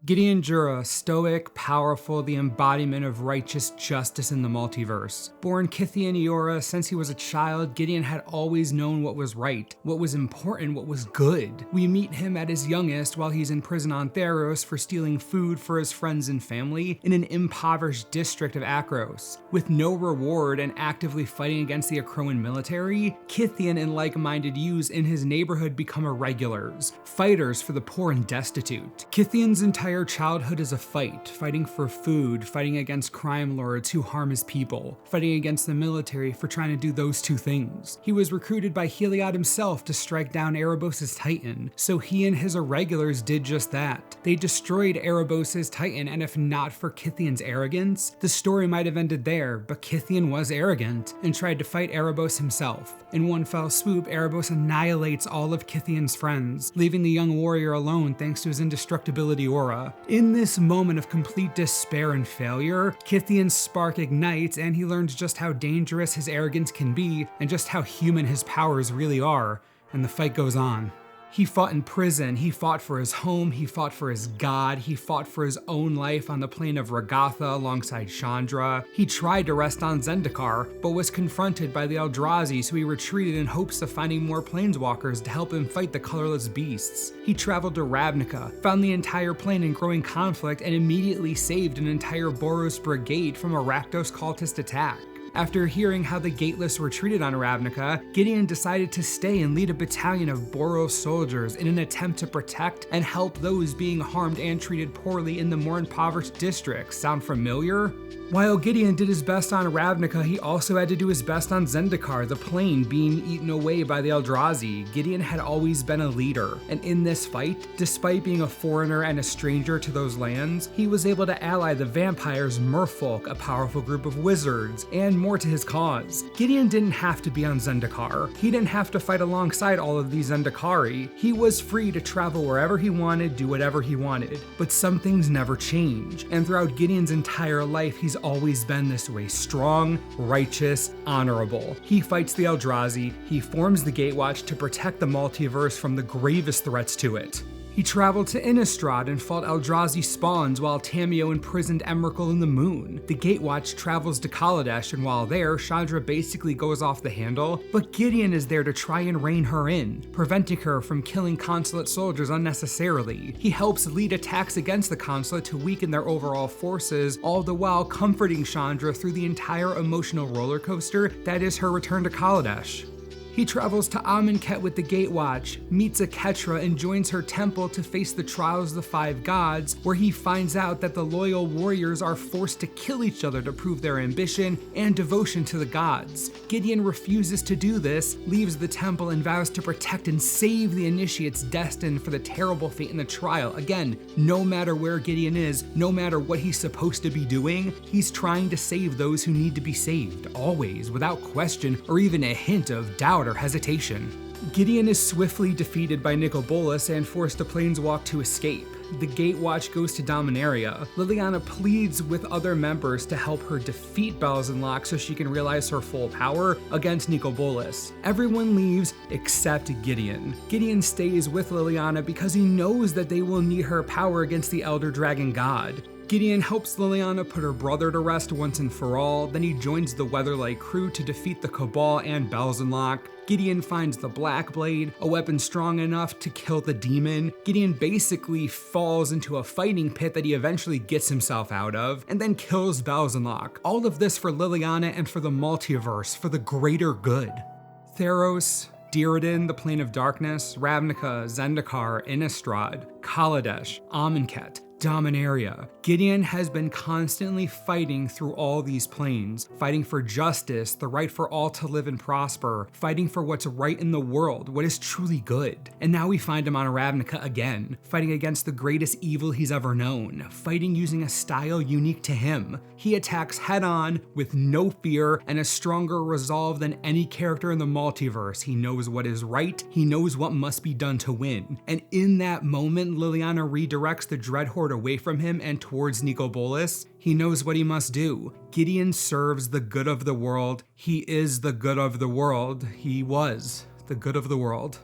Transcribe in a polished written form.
Gideon Jura, stoic, powerful, the embodiment of righteous justice in the multiverse. Born Kythian Iora, since he was a child, Gideon had always known what was right, what was important, what was good. We meet him at his youngest while he's in prison on Theros for stealing food for his friends and family in an impoverished district of Akros. With no reward and actively fighting against the Akroan military, Kythian and like-minded youths in his neighborhood become irregulars, fighters for the poor and destitute. Kythian's entire childhood is a fight, fighting for food, fighting against crime lords who harm his people, fighting against the military for trying to do those two things. He was recruited by Heliod himself to strike down Erebos' Titan, so he and his irregulars did just that. They destroyed Erebos' Titan, and if not for Kythian's arrogance, the story might have ended there, but Kythian was arrogant and tried to fight Erebos himself. In one fell swoop, Erebos annihilates all of Kythian's friends, leaving the young warrior alone thanks to his indestructibility aura. In this moment of complete despair and failure, Kythian's spark ignites and he learns just how dangerous his arrogance can be and just how human his powers really are, and the fight goes on. He fought in prison, he fought for his home, he fought for his god, he fought for his own life on the plane of Ragatha alongside Chandra. He tried to rest on Zendikar, but was confronted by the Eldrazi, so he retreated in hopes of finding more planeswalkers to help him fight the colorless beasts. He traveled to Ravnica, found the entire plane in growing conflict, and immediately saved an entire Boros brigade from a Rakdos cultist attack. After hearing how the Gateless were treated on Ravnica, Gideon decided to stay and lead a battalion of Boros soldiers in an attempt to protect and help those being harmed and treated poorly in the more impoverished districts. Sound familiar? While Gideon did his best on Ravnica, he also had to do his best on Zendikar, the plane being eaten away by the Eldrazi. Gideon had always been a leader, and in this fight, despite being a foreigner and a stranger to those lands, he was able to ally the vampires Merfolk, a powerful group of wizards, and more to his cause. Gideon didn't have to be on Zendikar. He didn't have to fight alongside all of these Zendikari. He was free to travel wherever he wanted, do whatever he wanted. But some things never change, and throughout Gideon's entire life, he's always been this way: strong, righteous, honorable. He fights the Eldrazi, he forms the Gatewatch to protect the multiverse from the gravest threats to it. He traveled to Innistrad and fought Eldrazi spawns while Tamiyo imprisoned Emrakul in the Moon. The Gatewatch travels to Kaladesh, and while there, Chandra basically goes off the handle, but Gideon is there to try and rein her in, preventing her from killing Consulate soldiers unnecessarily. He helps lead attacks against the Consulate to weaken their overall forces, all the while comforting Chandra through the entire emotional roller coaster that is her return to Kaladesh. He travels to Amonkhet with the Gatewatch, meets Aketra, and joins her temple to face the trials of the five gods, where he finds out that the loyal warriors are forced to kill each other to prove their ambition and devotion to the gods. Gideon refuses to do this, leaves the temple, and vows to protect and save the initiates destined for the terrible fate in the trial. Again, no matter where Gideon is, no matter what he's supposed to be doing, he's trying to save those who need to be saved, always, without question or even a hint of doubt or hesitation. Gideon is swiftly defeated by Nicol Bolas and forced to planeswalk to escape. The Gatewatch goes to Dominaria. Liliana pleads with other members to help her defeat Belzenlok so she can realize her full power against Nicol Bolas. Everyone leaves except Gideon. Gideon stays with Liliana because he knows that they will need her power against the Elder Dragon God. Gideon helps Liliana put her brother to rest once and for all, then he joins the Weatherlight crew to defeat the Cabal and Belzenlok. Gideon finds the Black Blade, a weapon strong enough to kill the demon. Gideon basically falls into a fighting pit that he eventually gets himself out of, and then kills Belzenlok. All of this for Liliana and for the multiverse, for the greater good. Theros, Diradan, the Plane of Darkness, Ravnica, Zendikar, Innistrad, Kaladesh, Amonkhet, Dominaria. Gideon has been constantly fighting through all these planes, fighting for justice, the right for all to live and prosper, fighting for what's right in the world, what is truly good. And now we find him on Ravnica again, fighting against the greatest evil he's ever known, fighting using a style unique to him. He attacks head-on with no fear and a stronger resolve than any character in the multiverse. He knows what is right, he knows what must be done to win. And in that moment, Liliana redirects the Dreadhorde away from him and towards Nicol Bolas. He knows what he must do. Gideon serves the good of the world. He is the good of the world. He was the good of the world.